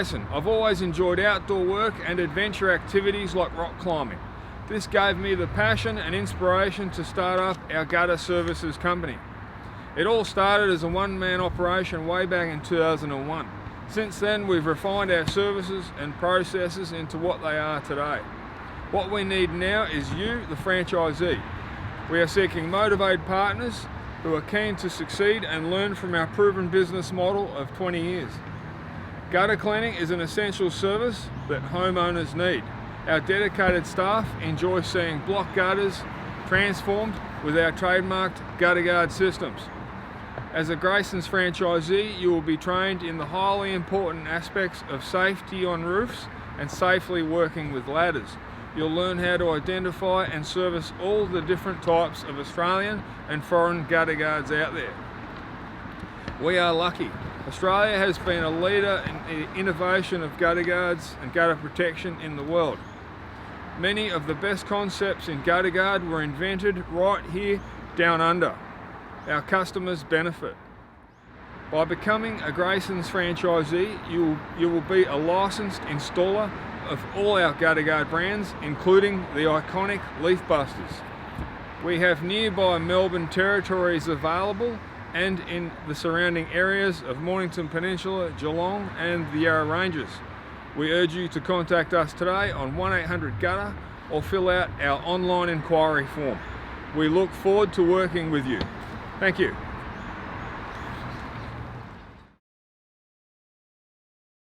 Grayson. I've always enjoyed outdoor work and adventure activities like rock climbing. This gave me the passion and inspiration to start up our gutter services company. It all started as a one-man operation way back in 2001. Since then, we've refined our services and processes into what they are today. What we need now is you, the franchisee. We are seeking motivated partners who are keen to succeed and learn from our proven business model of 20 years. Gutter cleaning is an essential service that homeowners need. Our dedicated staff enjoy seeing block gutters transformed with our trademarked gutter guard systems. As a Grayson's franchisee, you will be trained in the highly important aspects of safety on roofs and safely working with ladders. You'll learn how to identify and service all the different types of Australian and foreign gutter guards out there. We are lucky. Australia has been a leader in the innovation of gutter guards and gutter protection in the world. Many of the best concepts in gutter guard were invented right here down under. Our customers benefit. By becoming a Grayson's franchisee, you will be a licensed installer of all our gutter guard brands, including the iconic Leaf Busters. We have nearby Melbourne territories available and in the surrounding areas of Mornington Peninsula, Geelong and the Yarra Ranges. We urge you to contact us today on 1800-GUTTER or fill out our online inquiry form. We look forward to working with you. Thank you.